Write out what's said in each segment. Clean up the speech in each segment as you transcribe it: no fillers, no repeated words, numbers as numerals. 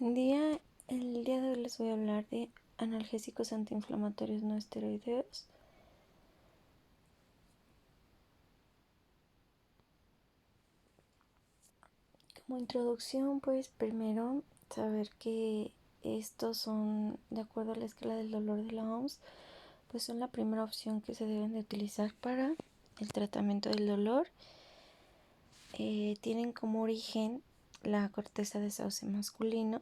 El día de hoy les voy a hablar de analgésicos antiinflamatorios no esteroideos. Como introducción, pues primero saber que estos son, de acuerdo a la escala del dolor de la OMS, pues son la primera opción que se deben de utilizar para el tratamiento del dolor. Tienen como origen la corteza de sauce masculino.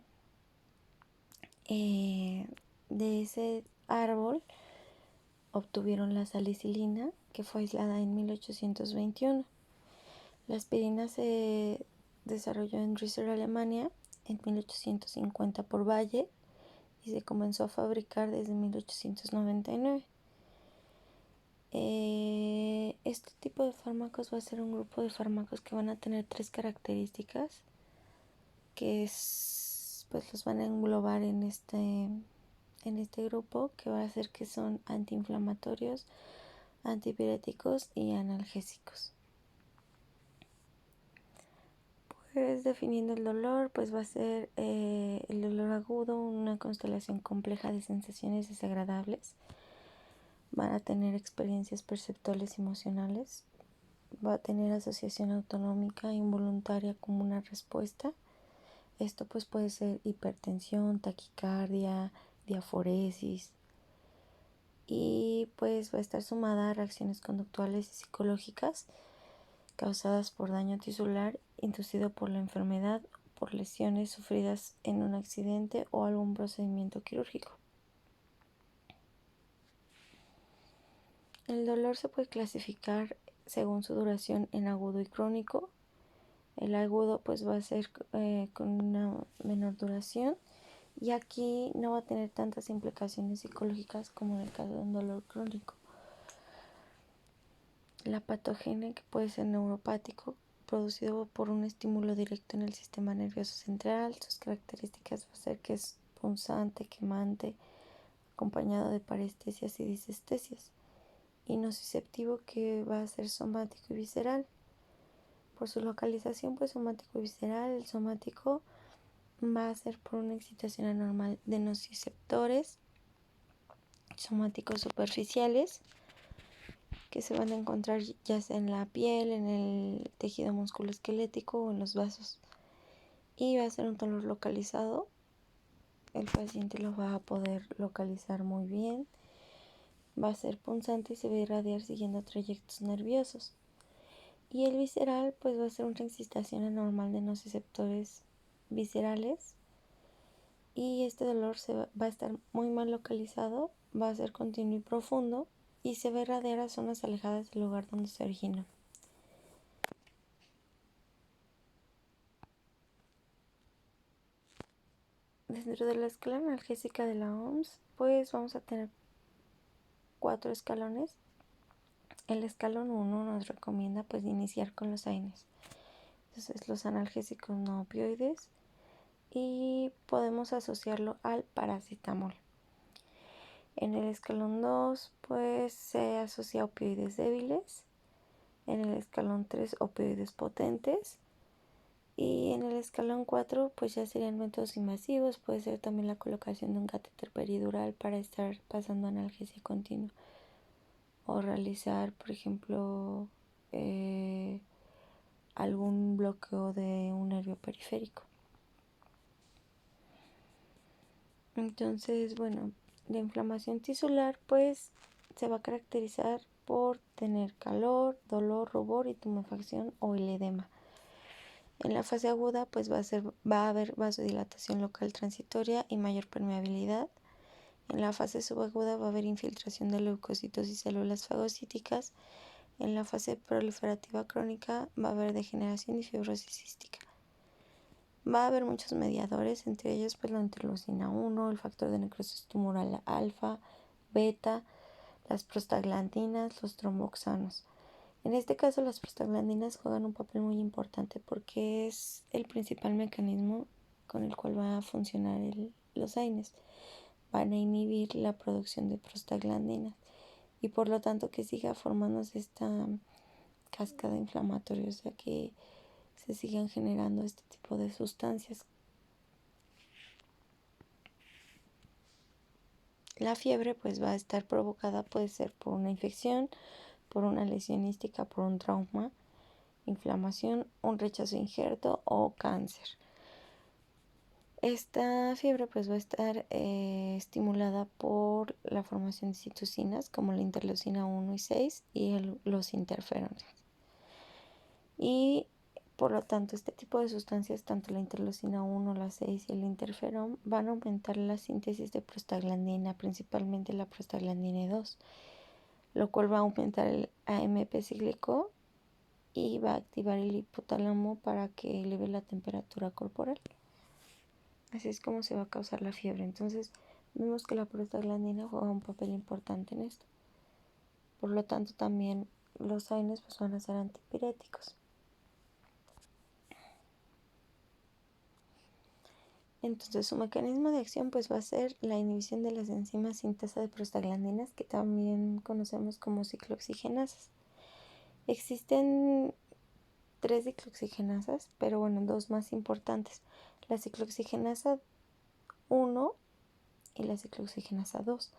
De ese árbol obtuvieron la salicilina, que fue aislada en 1821. La aspirina se desarrolló en Risser, Alemania, en 1850 por Bayer y se comenzó a fabricar desde 1899. Este tipo de fármacos va a ser un grupo de fármacos que van a tener tres características que pues los van a englobar en este grupo, que va a ser que son antiinflamatorios, antipiréticos y analgésicos. Pues definiendo el dolor, pues va a ser el dolor agudo, una constelación compleja de sensaciones desagradables. Van a tener experiencias perceptuales y emocionales. Va a tener asociación autonómica involuntaria como una respuesta. Esto pues puede ser hipertensión, taquicardia, diaforesis. Y pues va a estar sumada a reacciones conductuales y psicológicas causadas por daño tisular inducido por la enfermedad, por lesiones sufridas en un accidente o algún procedimiento quirúrgico. El dolor se puede clasificar según su duración en agudo y crónico. El agudo pues va a ser con una menor duración y aquí no va a tener tantas implicaciones psicológicas como en el caso de un dolor crónico. La patogenia, que puede ser neuropático, producido por un estímulo directo en el sistema nervioso central. Sus características va a ser que es punzante, quemante, acompañado de parestesias y disestesias. Y nociceptivo, que va a ser somático y visceral. Por su localización, pues somático y visceral, el somático va a ser por una excitación anormal de nociceptores somáticos superficiales, que se van a encontrar ya sea en la piel, en el tejido musculoesquelético o en los vasos. Y va a ser un dolor localizado. El paciente lo va a poder localizar muy bien. Va a ser punzante y se va a irradiar siguiendo trayectos nerviosos. Y el visceral pues va a ser una excitación anormal de nociceptores viscerales. Y este dolor va a estar muy mal localizado, va a ser continuo y profundo, y se va a irradiar a zonas alejadas del lugar donde se originó. Dentro de la escala analgésica de la OMS, pues vamos a tener 4 escalones. El escalón 1 nos recomienda pues iniciar con los AINES. Entonces los analgésicos no opioides, y podemos asociarlo al paracetamol. En el escalón 2 pues se asocia a opioides débiles. En el escalón 3 opioides potentes. Y en el escalón 4 pues ya serían métodos invasivos. Puede ser también la colocación de un catéter peridural para estar pasando analgesia continua, o realizar por ejemplo algún bloqueo de un nervio periférico. Entonces, bueno, la inflamación tisular pues se va a caracterizar por tener calor, dolor, rubor y tumefacción o el edema. En la fase aguda pues va a haber vasodilatación local transitoria y mayor permeabilidad. En la fase subaguda va a haber infiltración de leucocitos y células fagocíticas. En la fase proliferativa crónica va a haber degeneración y fibrosis cística. Va a haber muchos mediadores, entre ellos pues la interleucina 1, el factor de necrosis tumoral alfa, beta, las prostaglandinas, los tromboxanos. En este caso las prostaglandinas juegan un papel muy importante porque es el principal mecanismo con el cual va a funcionar los AINES. Van a inhibir la producción de prostaglandinas y por lo tanto que siga formándose esta cascada inflamatoria, o sea que se sigan generando este tipo de sustancias. La fiebre pues va a estar provocada, puede ser por una infección, por una lesión isquémica, por un trauma, inflamación, un rechazo injerto o cáncer. Esta fiebre pues va a estar estimulada por la formación de citocinas como la interleucina 1 y 6 y los interferones. Y por lo tanto este tipo de sustancias, tanto la interleucina 1, la 6 y el interferón, van a aumentar la síntesis de prostaglandina, principalmente la prostaglandina 2, lo cual va a aumentar el AMP cíclico y va a activar el hipotálamo para que eleve la temperatura corporal. Así es como se va a causar la fiebre. Entonces, vemos que la prostaglandina juega un papel importante en esto. Por lo tanto, también los AINES pues, van a ser antipiréticos. Entonces, su mecanismo de acción pues, va a ser la inhibición de las enzimas sintasa de prostaglandinas, que también conocemos como ciclooxigenasas. Existen 3 ciclooxigenasas, pero bueno, 2 más importantes. La ciclooxigenasa 1 y la ciclooxigenasa 2.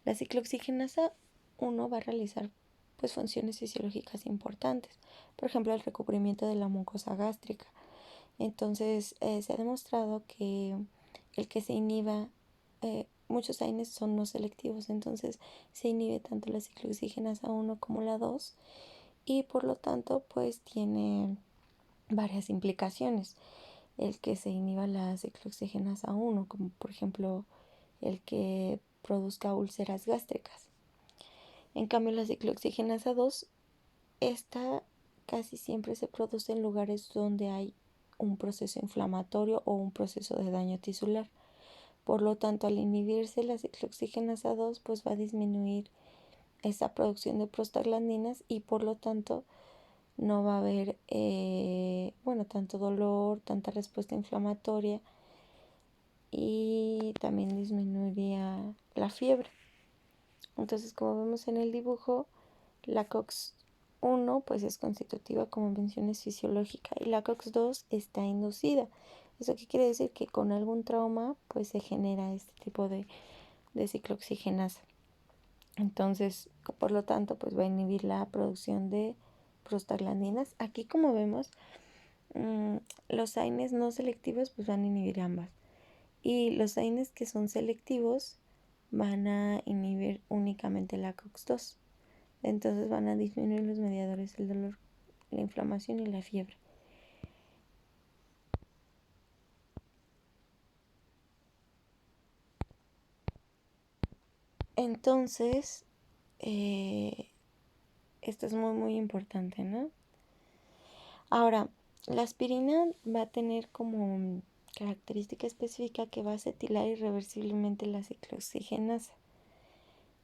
La ciclooxigenasa 1 va a realizar pues, funciones fisiológicas importantes, por ejemplo, el recubrimiento de la mucosa gástrica. Entonces, se ha demostrado que el que se inhiba, muchos AINES son no selectivos, entonces se inhibe tanto la ciclooxigenasa 1 como la 2 y por lo tanto, pues tiene varias implicaciones. El que se inhiba la ciclooxigenasa 1, como por ejemplo el que produzca úlceras gástricas. En cambio, la ciclooxigenasa 2, esta casi siempre se produce en lugares donde hay un proceso inflamatorio o un proceso de daño tisular. Por lo tanto, al inhibirse la ciclooxigenasa 2, pues va a disminuir esa producción de prostaglandinas y por lo tanto no va a haber tanto dolor, tanta respuesta inflamatoria y también disminuiría la fiebre. Entonces, como vemos en el dibujo, la COX-1 pues es constitutiva, como mencioné, es fisiológica y la COX-2 está inducida. ¿Eso qué quiere decir? Que con algún trauma pues se genera este tipo de ciclooxigenasa. Entonces, por lo tanto, pues va a inhibir la producción de prostaglandinas. Aquí, como vemos, los AINES no selectivos pues van a inhibir ambas. Y los AINES que son selectivos van a inhibir únicamente la COX-2. Entonces van a disminuir los mediadores del dolor, la inflamación y la fiebre. Entonces, esto es muy muy importante, ¿no? Ahora, la aspirina va a tener como característica específica que va a acetilar irreversiblemente la ciclooxigenasa.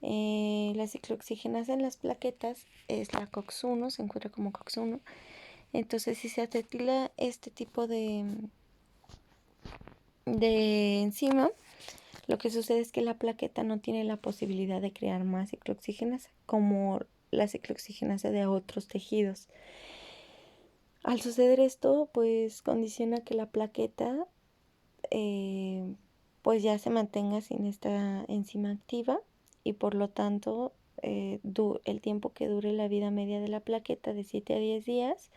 La ciclooxigenasa en las plaquetas es la COX-1, se encuentra como COX-1. Entonces, si se acetila este tipo de enzima, lo que sucede es que la plaqueta no tiene la posibilidad de crear más ciclooxigenasa, como la ciclooxigenasa de otros tejidos. Al suceder esto, pues condiciona que la plaqueta pues ya se mantenga sin esta enzima activa y por lo tanto el tiempo que dure la vida media de la plaqueta de 7 a 10 días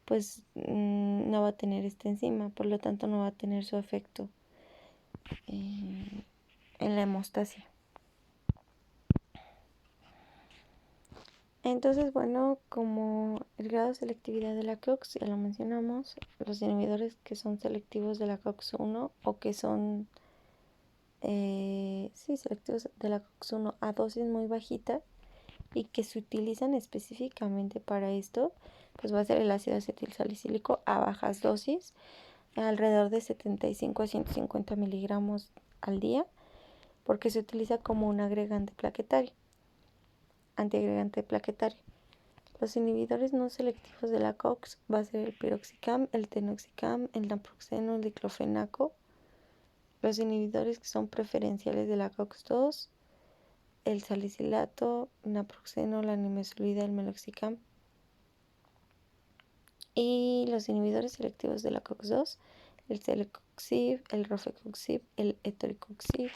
pues no va a tener esta enzima, por lo tanto no va a tener su efecto en la hemostasia. Entonces, bueno, como el grado de selectividad de la COX, ya lo mencionamos, los inhibidores que son selectivos de la COX-1 o que son selectivos de la COX-1 a dosis muy bajita y que se utilizan específicamente para esto, pues va a ser el ácido acetilsalicílico a bajas dosis, alrededor de 75 a 150 miligramos al día, porque se utiliza como un antiagregante plaquetario. Los inhibidores no selectivos de la COX va a ser el piroxicam, el tenoxicam, el naproxeno, el diclofenaco. Los inhibidores que son preferenciales de la COX-2, el salicilato, naproxeno, la nimesulida, el meloxicam. Y los inhibidores selectivos de la COX-2, el celecoxib, el rofecoxib, el etoricoxib.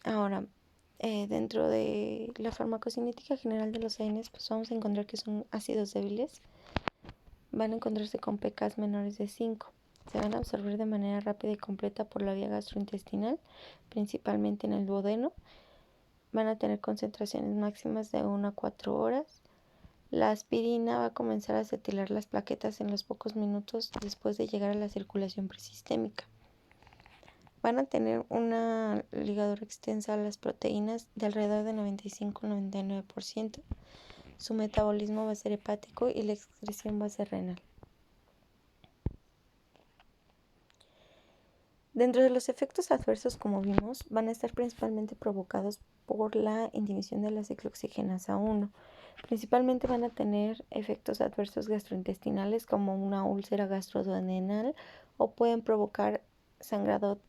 Ahora, dentro de la farmacocinética general de los AINES, pues vamos a encontrar que son ácidos débiles. Van a encontrarse con pKs menores de 5. Se van a absorber de manera rápida y completa por la vía gastrointestinal, principalmente en el duodeno. Van a tener concentraciones máximas de 1 a 4 horas. La aspirina va a comenzar a acetilar las plaquetas en los pocos minutos después de llegar a la circulación presistémica. Van a tener una ligadura extensa a las proteínas de alrededor de 95-99%. Su metabolismo va a ser hepático y la excreción va a ser renal. Dentro de los efectos adversos, como vimos, van a estar principalmente provocados por la inhibición de la ciclooxigenasa 1. Principalmente van a tener efectos adversos gastrointestinales como una úlcera gastroduodenal o pueden provocar sangrado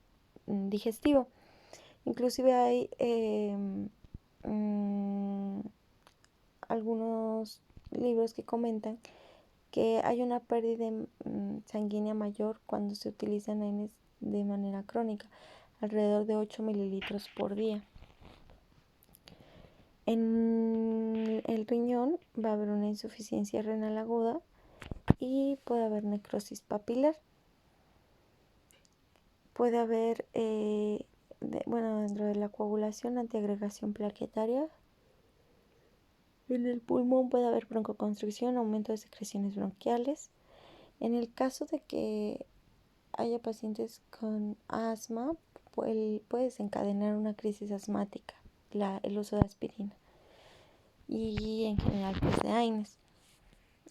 digestivo. Inclusive hay algunos libros que comentan que hay una pérdida sanguínea mayor cuando se utilizan AINES de manera crónica, alrededor de 8 mililitros por día. En el riñón va a haber una insuficiencia renal aguda y puede haber necrosis papilar. Puede haber, dentro de la coagulación, antiagregación plaquetaria. En el pulmón puede haber broncoconstricción, aumento de secreciones bronquiales. En el caso de que haya pacientes con asma, puede desencadenar una crisis asmática el uso de aspirina y en general pues de AINES.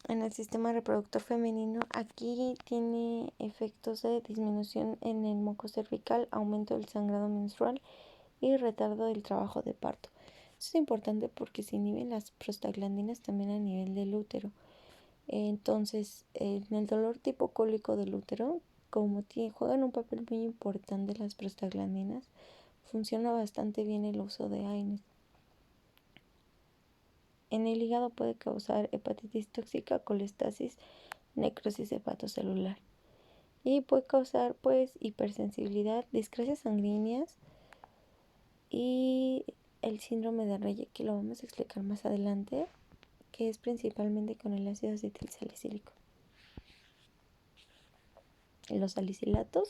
En el sistema reproductor femenino, aquí tiene efectos de disminución en el moco cervical, aumento del sangrado menstrual y retardo del trabajo de parto. Esto es importante porque se inhiben las prostaglandinas también a nivel del útero. Entonces, en el dolor tipo cólico del útero, como juegan un papel muy importante las prostaglandinas, funciona bastante bien el uso de AINES. En el hígado puede causar hepatitis tóxica, colestasis, necrosis hepatocelular. Y puede causar hipersensibilidad, discrasias sanguíneas y el síndrome de Reye, que lo vamos a explicar más adelante, que es principalmente con el ácido acetilsalicílico. Los salicilatos,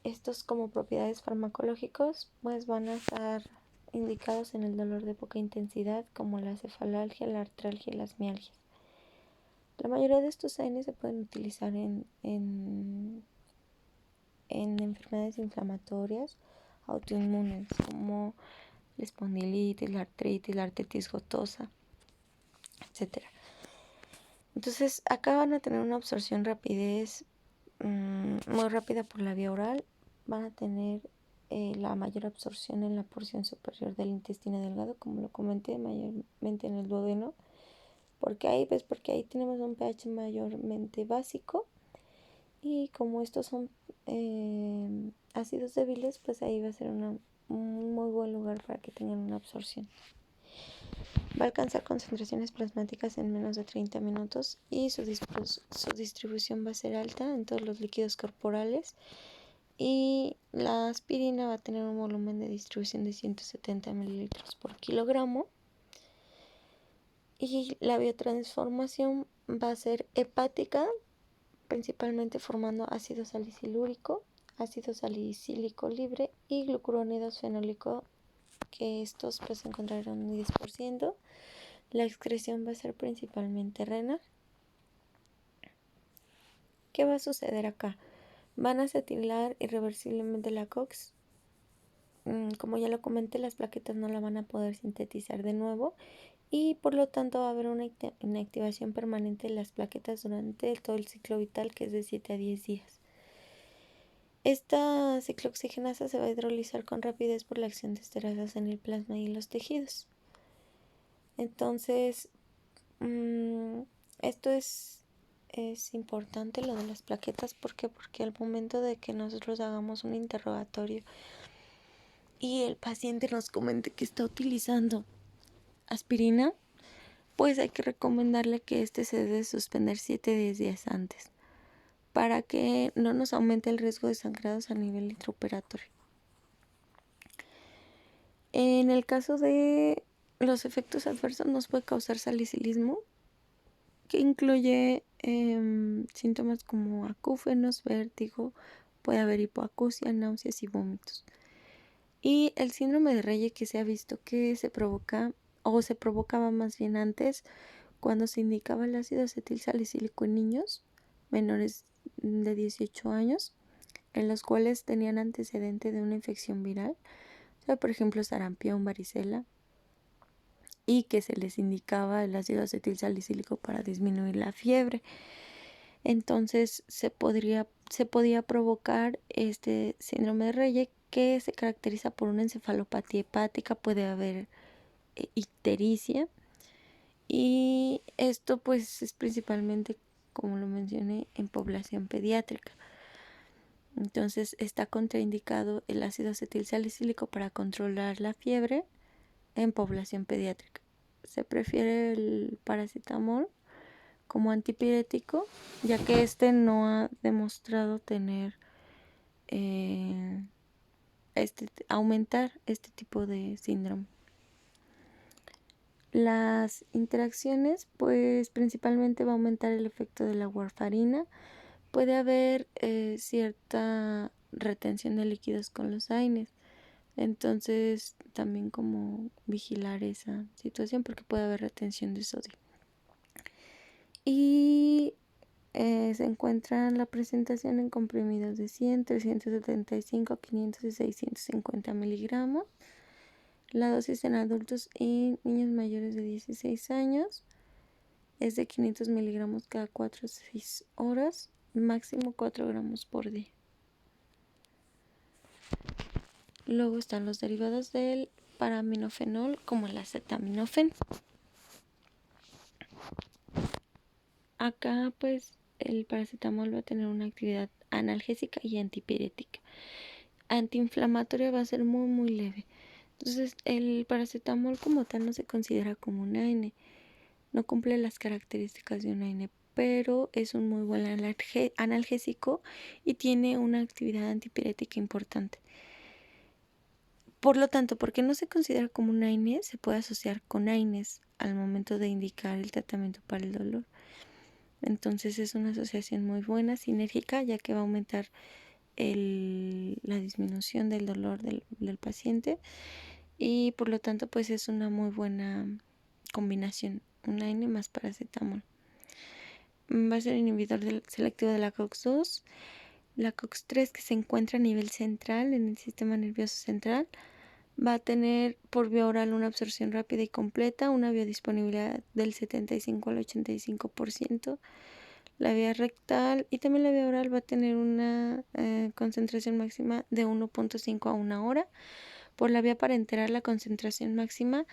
estos como propiedades farmacológicos, pues van a estar indicados en el dolor de poca intensidad, como la cefalalgia, la artralgia y las mialgias. La mayoría de estos AINES se pueden utilizar en enfermedades inflamatorias autoinmunes como la espondilitis, la artritis gotosa, etc. Entonces, acá van a tener una absorción rapidez muy rápida por la vía oral. Van a tener la mayor absorción en la porción superior del intestino delgado, como lo comenté, mayormente en el duodeno, porque ahí tenemos un pH mayormente básico y como estos son ácidos débiles, pues ahí va a ser un muy buen lugar para que tengan una absorción. Va a alcanzar concentraciones plasmáticas en menos de 30 minutos y su distribución va a ser alta en todos los líquidos corporales. Y la aspirina va a tener un volumen de distribución de 170 mililitros por kilogramo. Y la biotransformación va a ser hepática, principalmente formando ácido salicilúrico, ácido salicílico libre y glucurónido fenólico, que estos pues encontrarán un 10%. La excreción va a ser principalmente renal. ¿Qué va a suceder acá? Van a acetilar irreversiblemente la COX. Como ya lo comenté, las plaquetas no la van a poder sintetizar de nuevo y por lo tanto va a haber una inactivación permanente de las plaquetas durante todo el ciclo vital, que es de 7 a 10 días. Esta ciclooxigenasa se va a hidrolizar con rapidez por la acción de esterasas en el plasma y los tejidos. Entonces, esto es importante, lo de las plaquetas. ¿Por qué? Porque al momento de que nosotros hagamos un interrogatorio y el paciente nos comente que está utilizando aspirina, pues hay que recomendarle que se debe suspender 7 a 10 días antes para que no nos aumente el riesgo de sangrados a nivel intraoperatorio. En el caso de los efectos adversos nos puede causar salicilismo, que incluye síntomas como acúfenos, vértigo, puede haber hipoacusia, náuseas y vómitos. Y el síndrome de Reye, que se ha visto que se provoca o se provocaba más bien antes cuando se indicaba el ácido acetilsalicílico en niños menores de 18 años, en los cuales tenían antecedente de una infección viral, o sea, por ejemplo, sarampión, varicela, y que se les indicaba el ácido acetilsalicílico para disminuir la fiebre. Entonces se podía provocar este síndrome de Reye, que se caracteriza por una encefalopatía hepática, puede haber ictericia, y esto pues es principalmente, como lo mencioné, en población pediátrica. Entonces está contraindicado el ácido acetilsalicílico para controlar la fiebre en población pediátrica. Se prefiere el paracetamol como antipirético, ya que este no ha demostrado tener aumentar este tipo de síndrome. Las interacciones, pues principalmente va a aumentar el efecto de la warfarina. Puede haber cierta retención de líquidos con los AINES. Entonces, también como vigilar esa situación porque puede haber retención de sodio. Y se encuentra la presentación en comprimidos de 100, 375, 500 y 650 miligramos. La dosis en adultos y niños mayores de 16 años es de 500 miligramos cada 4 a 6 horas, máximo 4 gramos por día. Luego están los derivados del paraminofenol, como el acetaminofén. Acá pues el paracetamol va a tener una actividad analgésica y antipirética. Antiinflamatoria va a ser muy leve. Entonces el paracetamol como tal no se considera como un AINE, no cumple las características de un AINE, pero es un muy buen analgésico y tiene una actividad antipirética importante. Por lo tanto, porque no se considera como un AINE, se puede asociar con AINES al momento de indicar el tratamiento para el dolor. Entonces es una asociación muy buena, sinérgica, ya que va a aumentar la disminución del dolor del paciente y por lo tanto pues es una muy buena combinación, un AINE más paracetamol. Va a ser inhibidor selectivo de la COX-2, la COX-3, que se encuentra a nivel central en el sistema nervioso central. Va a tener por vía oral una absorción rápida y completa, una biodisponibilidad del 75 al 85%. La vía rectal y también la vía oral va a tener una concentración máxima de 1.5 a 1 hora. Por la vía parenteral la concentración máxima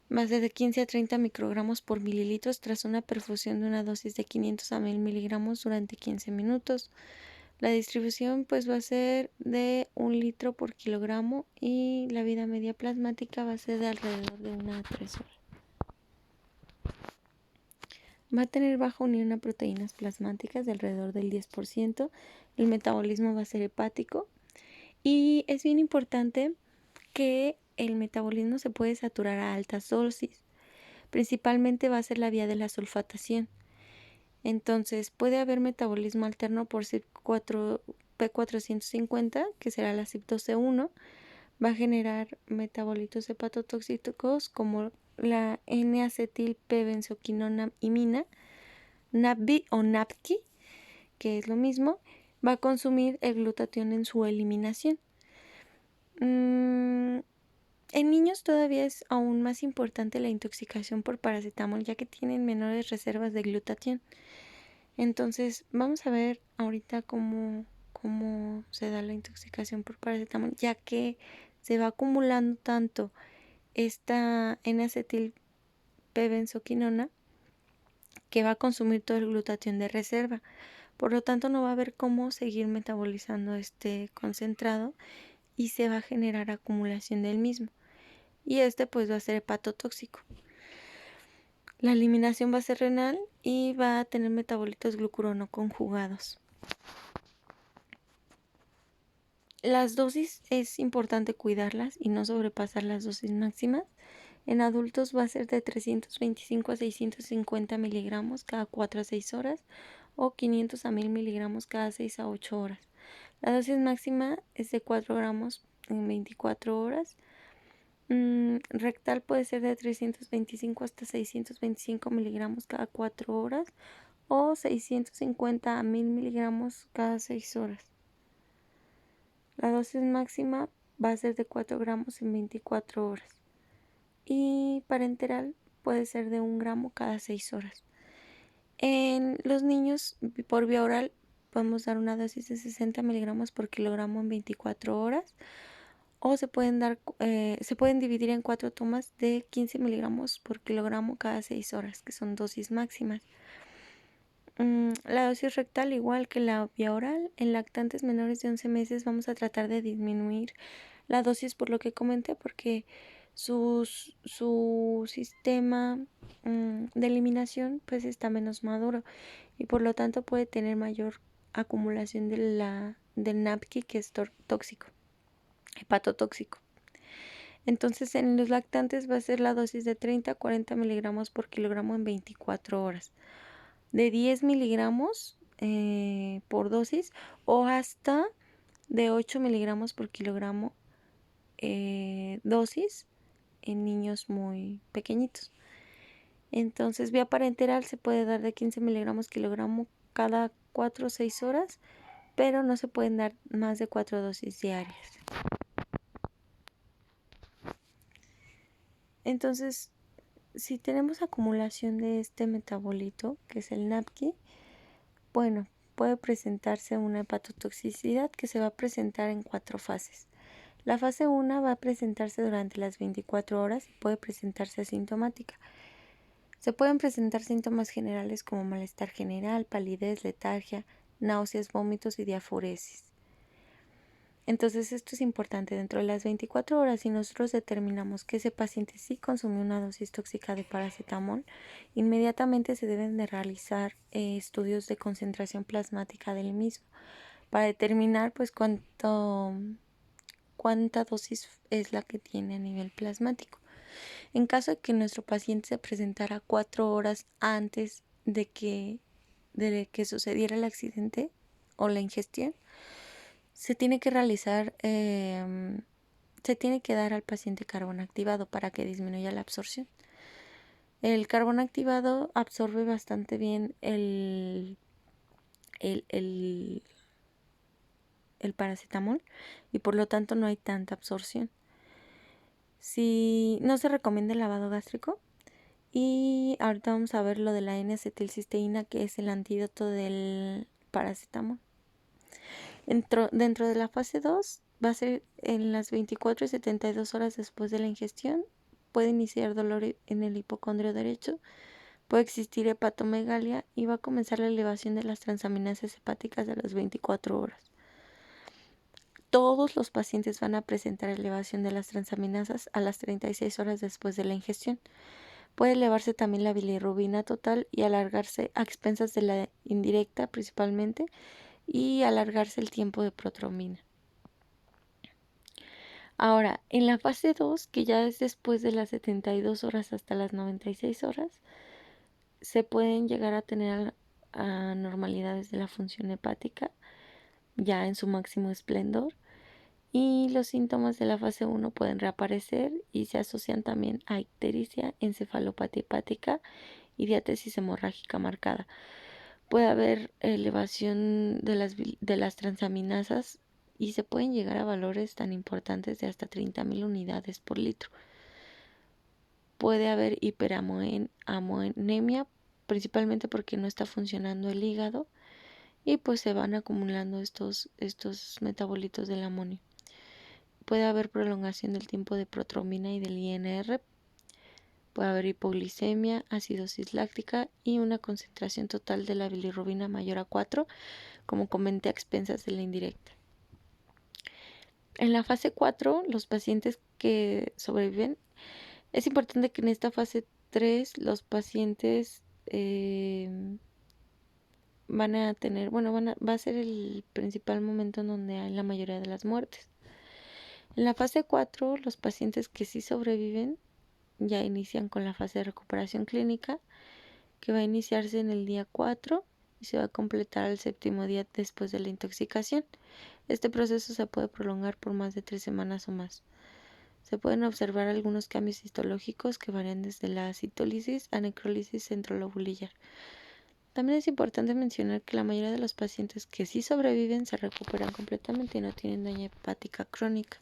va a ser de 15 a 30 microgramos por mililitros tras una perfusión de una dosis de 500 a 1000 miligramos durante 15 minutos. La distribución pues va a ser de 1 litro por kilogramo y la vida media plasmática va a ser de alrededor de 1 a 3 horas. Va a tener baja unión a proteínas plasmáticas de alrededor del 10%. El metabolismo va a ser hepático. Y es bien importante que el metabolismo se puede saturar a altas dosis. Principalmente va a ser la vía de la sulfatación. Entonces puede haber metabolismo alterno por P450, que será la CYP12C1. Va a generar metabolitos hepatotóxicos como la N-acetil-P-benzoquinona imina, NAPBI o NAPKI, que es lo mismo, va a consumir el glutatión en su eliminación. En niños todavía es aún más importante la intoxicación por paracetamol, ya que tienen menores reservas de glutatión. Entonces, vamos a ver ahorita cómo se da la intoxicación por paracetamol, ya que se va acumulando tanto esta N-acetil-P-benzoquinona que va a consumir todo el glutatión de reserva. Por lo tanto, no va a haber cómo seguir metabolizando este concentrado y se va a generar acumulación del mismo. Y este pues va a ser hepatotóxico. La eliminación va a ser renal y va a tener metabolitos glucurono conjugados. Las dosis es importante cuidarlas y no sobrepasar las dosis máximas. En adultos va a ser de 325 a 650 miligramos cada 4 a 6 horas o 500 a 1000 miligramos cada 6 a 8 horas. La dosis máxima es de 4 gramos en 24 horas. Rectal puede ser de 325 hasta 625 miligramos cada 4 horas o 650 a 1000 miligramos cada 6 horas. La dosis máxima va a ser de 4 gramos en 24 horas. Y parenteral puede ser de 1 gramo cada 6 horas. En los niños, por vía oral, podemos dar una dosis de 60 miligramos por kilogramo en 24 horas. O se pueden dividir en 4 tomas de 15 miligramos por kilogramo cada 6 horas, que son dosis máximas. La dosis rectal, igual que la vía oral, en lactantes menores de 11 meses vamos a tratar de disminuir la dosis por lo que comenté, porque su sistema de eliminación pues está menos maduro y por lo tanto puede tener mayor acumulación del NAPQI, que es tóxico, hepatotóxico. Entonces en los lactantes va a ser la dosis de 30 a 40 miligramos por kilogramo en 24 horas, de 10 miligramos por dosis o hasta de 8 miligramos por kilogramo dosis en niños muy pequeñitos. Entonces vía parenteral se puede dar de 15 miligramos kilogramo cada 4 o 6 horas, pero no se pueden dar más de 4 dosis diarias. Entonces, si tenemos acumulación de este metabolito, que es el NAPQI, bueno, puede presentarse una hepatotoxicidad que se va a presentar en 4 fases. La fase 1 va a presentarse durante las 24 horas y puede presentarse asintomática. Se pueden presentar síntomas generales como malestar general, palidez, letargia, náuseas, vómitos y diaforesis. Entonces esto es importante. Dentro de las 24 horas, si nosotros determinamos que ese paciente sí consumió una dosis tóxica de paracetamol, inmediatamente se deben de realizar estudios de concentración plasmática del mismo para determinar pues cuánta dosis es la que tiene a nivel plasmático. En caso de que nuestro paciente se presentara 4 horas antes de que sucediera el accidente o la ingestión, se tiene que realizar, se tiene que dar al paciente carbón activado para que disminuya la absorción. El carbón activado absorbe bastante bien el paracetamol y por lo tanto no hay tanta absorción. Si no se recomienda el lavado gástrico. Y ahorita vamos a ver lo de la N-acetilcisteína, que es el antídoto del paracetamol. Dentro de la fase 2 va a ser en las 24 y 72 horas después de la ingestión. Puede iniciar dolor en el hipocondrio derecho, puede existir hepatomegalia y va a comenzar la elevación de las transaminasas hepáticas a las 24 horas. Todos los pacientes van a presentar elevación de las transaminasas a las 36 horas después de la ingestión. Puede elevarse también la bilirrubina total y alargarse a expensas de la indirecta principalmente y alargarse el tiempo de protrombina. Ahora, en la fase 2, que ya es después de las 72 horas hasta las 96 horas, se pueden llegar a tener anormalidades de la función hepática ya en su máximo esplendor. Y los síntomas de la fase 1 pueden reaparecer y se asocian también a ictericia, encefalopatía hepática y diátesis hemorrágica marcada. Puede haber elevación de las transaminasas y se pueden llegar a valores tan importantes de hasta 30.000 unidades por litro. Puede haber hiperamonemia, principalmente porque no está funcionando el hígado y pues se van acumulando estos metabolitos del amonio. Puede haber prolongación del tiempo de protrombina y del INR. Puede haber hipoglicemia, acidosis láctica y una concentración total de la bilirrubina mayor a 4, como comenté, a expensas de la indirecta. En la fase 4, los pacientes que sobreviven, es importante que en esta fase 3 los pacientes van a tener, bueno, va a ser el principal momento en donde hay la mayoría de las muertes. En la fase 4, los pacientes que sí sobreviven ya inician con la fase de recuperación clínica, que va a iniciarse en el día 4 y se va a completar el 7º día después de la intoxicación. Este proceso se puede prolongar por más de 3 semanas o más. Se pueden observar algunos cambios histológicos que varían desde la citólisis a necrólisis centrolobulillar. También es importante mencionar que la mayoría de los pacientes que sí sobreviven se recuperan completamente y no tienen daño hepática crónica.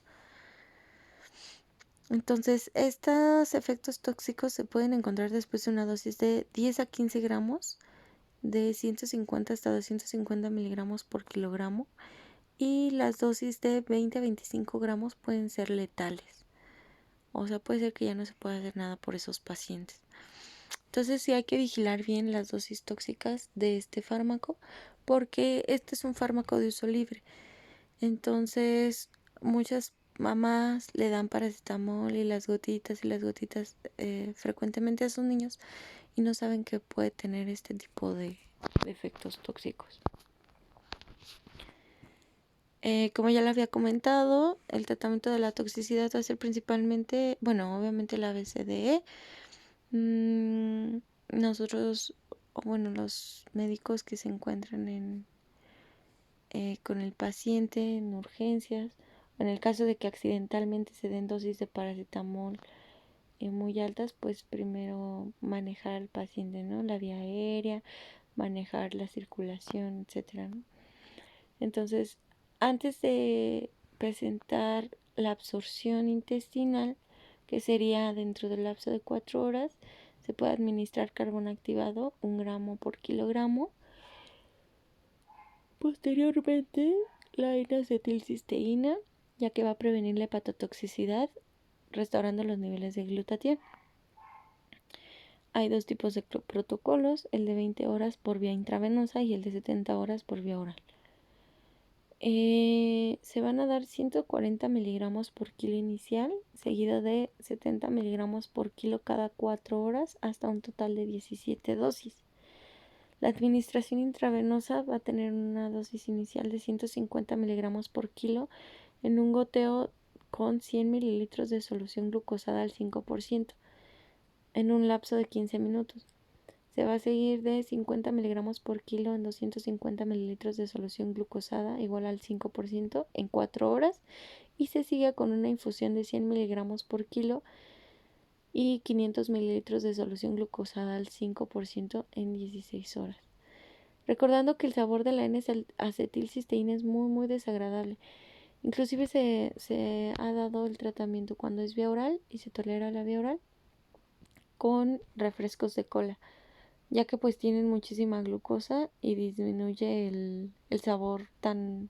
Entonces, estos efectos tóxicos se pueden encontrar después de una dosis de 10 a 15 gramos, de 150 hasta 250 miligramos por kilogramo, y las dosis de 20 a 25 gramos pueden ser letales. O sea, puede ser que ya no se pueda hacer nada por esos pacientes. Entonces sí hay que vigilar bien las dosis tóxicas de este fármaco, porque este es un fármaco de uso libre. Entonces muchas mamás le dan paracetamol y las gotitas frecuentemente a sus niños y no saben que puede tener este tipo de efectos tóxicos. Como ya lo había comentado, el tratamiento de la toxicidad va a ser principalmente, bueno, obviamente la BCDE. Nosotros, bueno, los médicos que se encuentran con el paciente en urgencias, o en el caso de que accidentalmente se den dosis de paracetamol muy altas, pues primero manejar al paciente, ¿no? La vía aérea, manejar la circulación, etcétera, ¿no? Entonces, antes de presentar la absorción intestinal, que sería dentro del lapso de 4 horas, se puede administrar carbón activado 1 gramo por kilogramo. Posteriormente, la N-acetilcisteína, ya que va a prevenir la hepatotoxicidad, restaurando los niveles de glutatión. Hay 2 tipos de protocolos, el de 20 horas por vía intravenosa y el de 70 horas por vía oral. Se van a dar 140 miligramos por kilo inicial, seguido de 70 miligramos por kilo cada 4 horas, hasta un total de 17 dosis. La administración intravenosa va a tener una dosis inicial de 150 miligramos por kilo en un goteo con 100 mililitros de solución glucosada al 5% en un lapso de 15 minutos. Se va a seguir de 50 miligramos por kilo en 250 mililitros de solución glucosada igual al 5% en 4 horas y se sigue con una infusión de 100 miligramos por kilo y 500 mililitros de solución glucosada al 5% en 16 horas. Recordando que el sabor de la N-acetilcisteína es muy desagradable. Inclusive se ha dado el tratamiento cuando es vía oral y se tolera la vía oral con refrescos de cola, ya que pues tienen muchísima glucosa y disminuye el sabor tan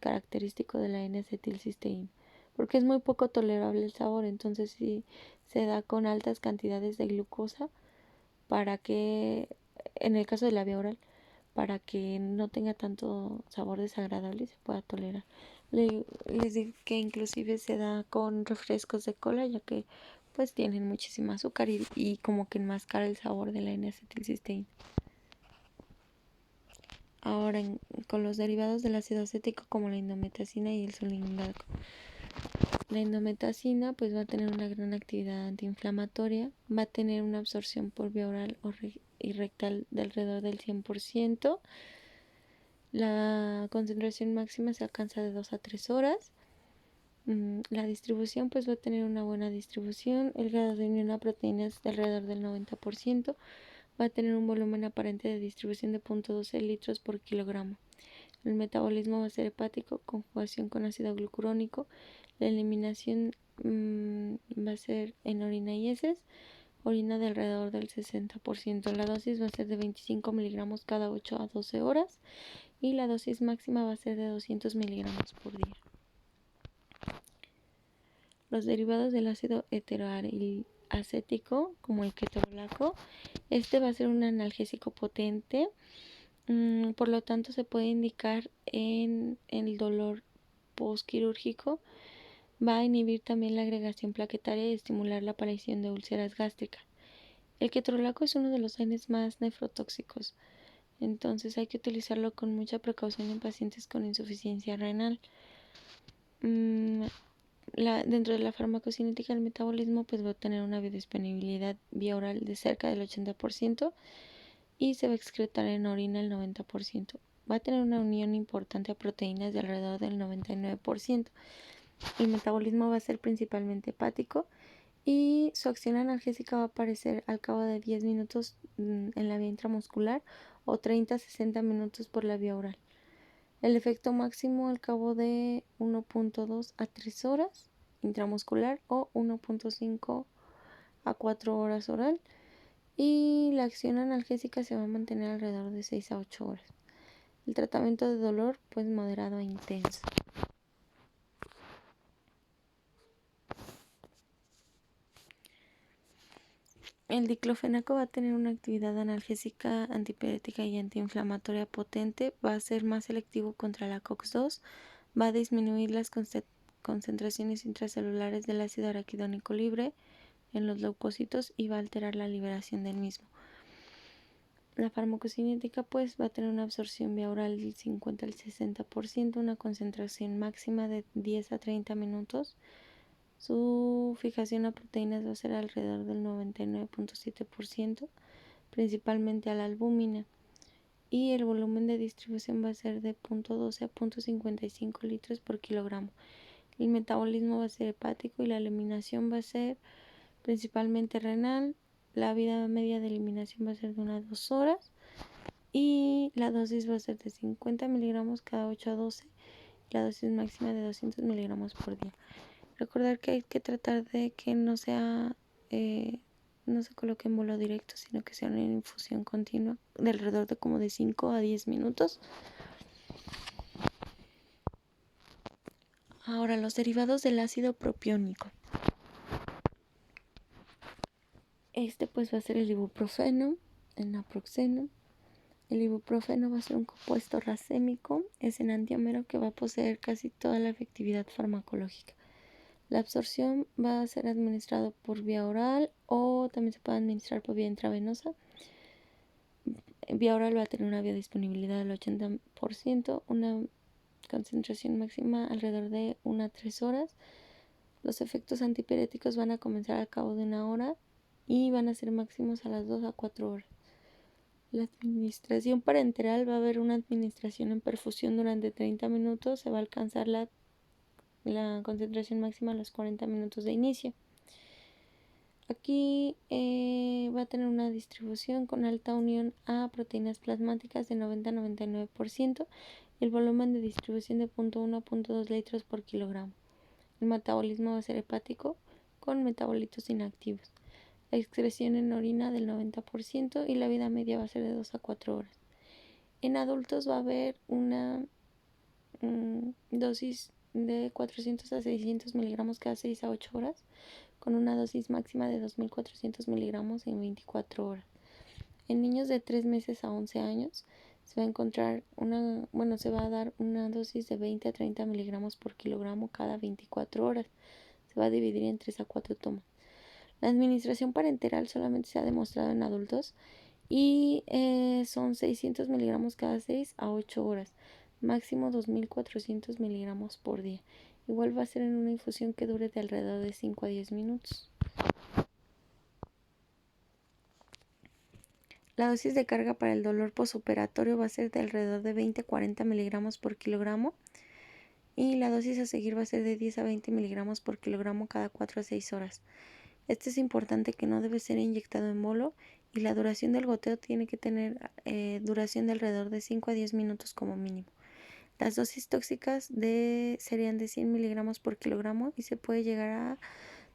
característico de la N-acetilcisteína, porque es muy poco tolerable el sabor. Entonces sí se da con altas cantidades de glucosa para que, en el caso de la vía oral, para que no tenga tanto sabor desagradable y se pueda tolerar. Les digo que inclusive se da con refrescos de cola, ya que pues tienen muchísima azúcar y como que enmascara el sabor de la N-acetilcisteína. Ahora, con los derivados del ácido acético como la indometacina y el zolindaco. La indometacina pues va a tener una gran actividad antiinflamatoria, va a tener una absorción por vía oral y rectal de alrededor del 100%. La concentración máxima se alcanza de 2 a 3 horas. La distribución pues va a tener una buena distribución. El grado de unión a proteínas de alrededor del 90%. Va a tener un volumen aparente de distribución de 0.12 litros por kilogramo. El metabolismo va a ser hepático, conjugación con ácido glucurónico. La eliminación va a ser en orina y heces, orina de alrededor del 60%. La dosis va a ser de 25 miligramos cada 8 a 12 horas y la dosis máxima va a ser de 200 miligramos por día. Los derivados del ácido heteroacético, como el ketorolaco, este va a ser un analgésico potente. Por lo tanto, se puede indicar en el dolor postquirúrgico. Va a inhibir también la agregación plaquetaria y estimular la aparición de úlceras gástricas. El ketorolaco es uno de los AINES más nefrotóxicos. Entonces hay que utilizarlo con mucha precaución en pacientes con insuficiencia renal. Dentro de la farmacocinética del metabolismo, pues va a tener una biodisponibilidad vía oral de cerca del 80% y se va a excretar en orina el 90%. Va a tener una unión importante a proteínas de alrededor del 99%. El metabolismo va a ser principalmente hepático y su acción analgésica va a aparecer al cabo de 10 minutos en la vía intramuscular o 30-60 minutos por la vía oral. El efecto máximo al cabo de 1.2 a 3 horas intramuscular o 1.5 a 4 horas oral. Y la acción analgésica se va a mantener alrededor de 6 a 8 horas. El tratamiento de dolor, pues moderado a intenso. El diclofenaco va a tener una actividad analgésica, antipirética y antiinflamatoria potente. Va a ser más selectivo contra la COX-2. Va a disminuir las concentraciones intracelulares del ácido araquidónico libre en los leucocitos y va a alterar la liberación del mismo. La farmacocinética pues va a tener una absorción vía oral del 50 al 60%, una concentración máxima de 10 a 30 minutos. Su fijación a proteínas va a ser alrededor del 99.7%, principalmente a la albúmina. Y el volumen de distribución va a ser de 0.12 a 0.55 litros por kilogramo. El metabolismo va a ser hepático y la eliminación va a ser principalmente renal. La vida media de eliminación va a ser de unas 2 horas y la dosis va a ser de 50 miligramos cada 8 a 12 y la dosis máxima de 200 miligramos por día. Recordar que hay que tratar de que no sea no se coloque en bolo directo, sino que sea una infusión continua de alrededor de como de 5 a 10 minutos. Ahora, los derivados del ácido propiónico. Este pues va a ser el ibuprofeno, el naproxeno. El ibuprofeno va a ser un compuesto racémico, es enantiómero que va a poseer casi toda la efectividad farmacológica. La absorción va a ser administrado por vía oral o también se puede administrar por vía intravenosa. Vía oral va a tener una biodisponibilidad del 80%, una concentración máxima alrededor de 1 a 3 horas. Los efectos antipiréticos van a comenzar al cabo de 1 hora y van a ser máximos a las 2 a 4 horas. La administración parenteral va a haber una administración en perfusión durante 30 minutos. Se va a alcanzar la concentración máxima a los 40 minutos de inicio. Aquí va a tener una distribución con alta unión a proteínas plasmáticas de 90 a 99%. El volumen de distribución de 0.1 a 0.2 litros por kilogramo. El metabolismo va a ser hepático con metabolitos inactivos. La excreción en orina del 90% y la vida media va a ser de 2 a 4 horas. En adultos va a haber una dosis de 400 a 600 miligramos cada 6 a 8 horas, con una dosis máxima de 2.400 miligramos en 24 horas. En niños de 3 meses a 11 años se va a encontrar se va a dar una dosis de 20 a 30 miligramos por kilogramo cada 24 horas. Se va a dividir en 3 a 4 tomas. La administración parenteral solamente se ha demostrado en adultos y son 600 miligramos cada 6 a 8 horas, máximo 2.400 miligramos por día. Igual va a ser en una infusión que dure de alrededor de 5 a 10 minutos. La dosis de carga para el dolor posoperatorio va a ser de alrededor de 20 a 40 miligramos por kilogramo y la dosis a seguir va a ser de 10 a 20 miligramos por kilogramo cada 4 a 6 horas. Este es importante que no debe ser inyectado en bolo y la duración del goteo tiene que tener duración de alrededor de 5 a 10 minutos como mínimo. Las dosis tóxicas serían de 100 miligramos por kilogramo y se puede llegar a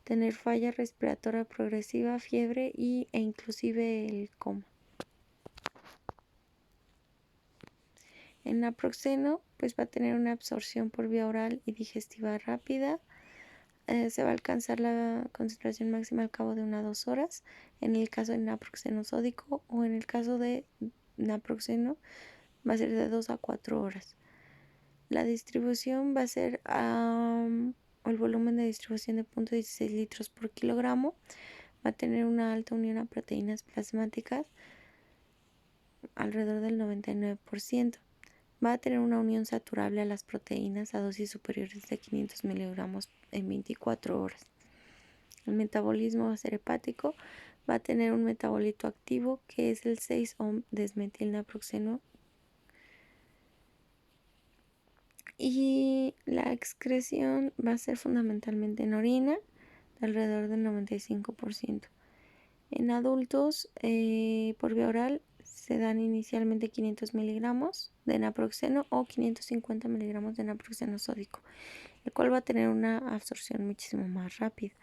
tener falla respiratoria progresiva, fiebre e inclusive el coma. El naproxeno pues va a tener una absorción por vía oral y digestiva rápida. Se va a alcanzar la concentración máxima al cabo de 1 a 2 horas en el caso de naproxeno sódico o en el caso de naproxeno va a ser de 2 a 4 horas. La distribución va a ser el volumen de distribución de 0.16 litros por kilogramo. Va a tener una alta unión a proteínas plasmáticas alrededor del 99%. Va a tener una unión saturable a las proteínas a dosis superiores de 500 miligramos en 24 horas. El metabolismo va a ser hepático, va a tener un metabolito activo que es el 6-desmetilnaproxeno y la excreción va a ser fundamentalmente en orina, de alrededor del 95%. En adultos, por vía oral, se dan inicialmente 500 miligramos de naproxeno o 550 miligramos de naproxeno sódico, el cual va a tener una absorción muchísimo más rápida.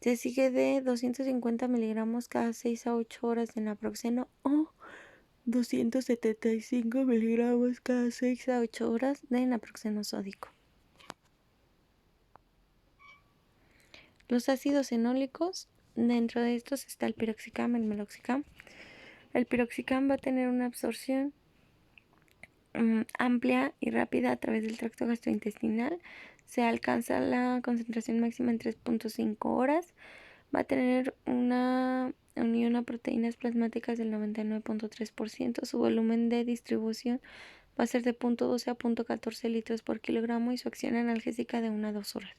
Se sigue de 250 miligramos cada 6 a 8 horas de naproxeno o 275 miligramos cada 6 a 8 horas de naproxeno sódico. Los ácidos enólicos, dentro de estos está el piroxicam, el meloxicam. El piroxicam va a tener una absorción amplia y rápida a través del tracto gastrointestinal. Se alcanza la concentración máxima en 3.5 horas. Va a tener una unión a proteínas plasmáticas del 99.3%. Su volumen de distribución va a ser de 0.12 a 0.14 litros por kilogramo y su acción analgésica de 1 a 2 horas.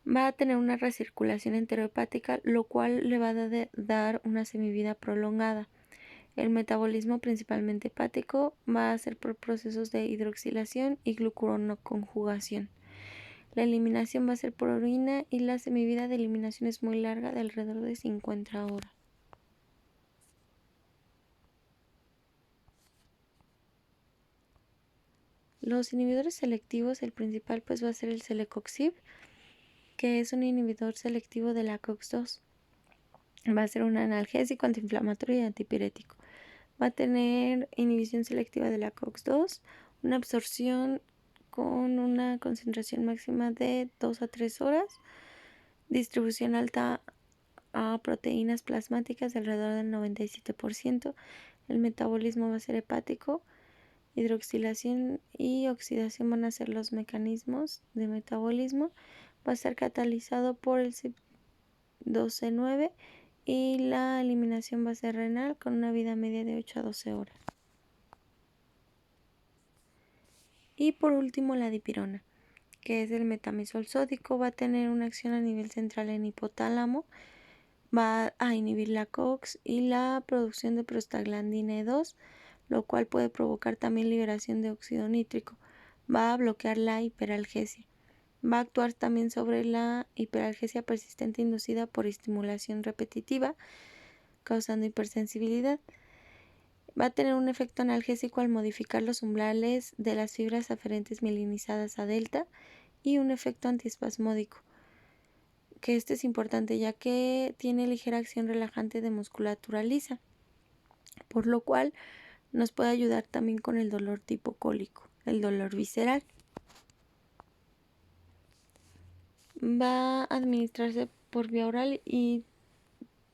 Va a tener una recirculación enterohepática, lo cual le va a dar una semivida prolongada. El metabolismo, principalmente hepático, va a ser por procesos de hidroxilación y glucuronoconjugación. La eliminación va a ser por orina y la semivida de eliminación es muy larga, de alrededor de 50 horas. Los inhibidores selectivos, el principal pues va a ser el celecoxib, que es un inhibidor selectivo de la COX-2. Va a ser un analgésico, antiinflamatorio y antipirético. Va a tener inhibición selectiva de la COX-2, una absorción con una concentración máxima de 2 a 3 horas, distribución alta a proteínas plasmáticas de alrededor del 97%. El metabolismo va a ser hepático, hidroxilación y oxidación van a ser los mecanismos de metabolismo. Va a ser catalizado por el CYP12C9 y la eliminación va a ser renal con una vida media de 8 a 12 horas. Y por último la dipirona, que es el metamizol sódico, va a tener una acción a nivel central en hipotálamo, va a inhibir la COX y la producción de prostaglandina E2, lo cual puede provocar también liberación de óxido nítrico. Va a bloquear la hiperalgesia. Va a actuar también sobre la hiperalgesia persistente inducida por estimulación repetitiva, causando hipersensibilidad. Va a tener un efecto analgésico al modificar los umbrales de las fibras aferentes mielinizadas a delta y un efecto antiespasmódico, que este es importante ya que tiene ligera acción relajante de musculatura lisa, por lo cual nos puede ayudar también con el dolor tipo cólico, el dolor visceral. Va a administrarse por vía oral y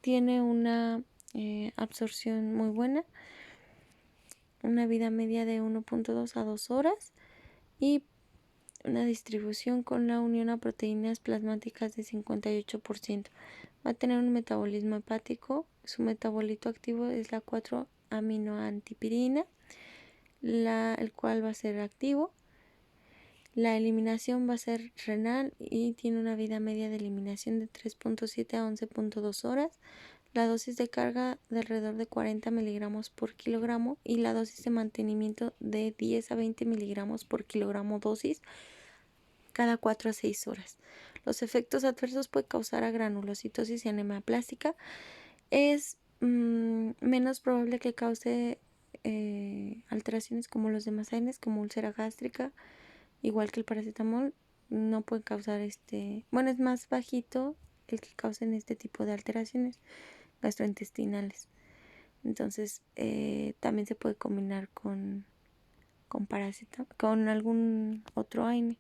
tiene una absorción muy buena, una vida media de 1.2 a 2 horas y una distribución con la unión a proteínas plasmáticas de 58%. Va a tener un metabolismo hepático, su metabolito activo es la 4-aminoantipirina, el cual va a ser activo. La eliminación va a ser renal y tiene una vida media de eliminación de 3.7 a 11.2 horas. La dosis de carga de alrededor de 40 miligramos por kilogramo y la dosis de mantenimiento de 10 a 20 miligramos por kilogramo dosis cada 4 a 6 horas. Los efectos adversos pueden causar a granulocitosis y anemia plástica. Es menos probable que cause alteraciones como los demás AINES, como úlcera gástrica, igual que el paracetamol. No puede causar bueno, es más bajito el que causen este tipo de alteraciones gastrointestinales. Entonces, también se puede combinar con paracetamol, con algún otro AINE.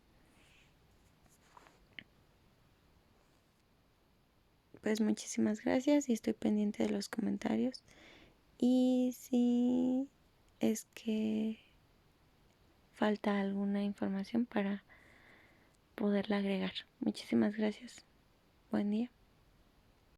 Pues muchísimas gracias y estoy pendiente de los comentarios. Y si es que falta alguna información para poderla agregar. Muchísimas gracias. Buen día.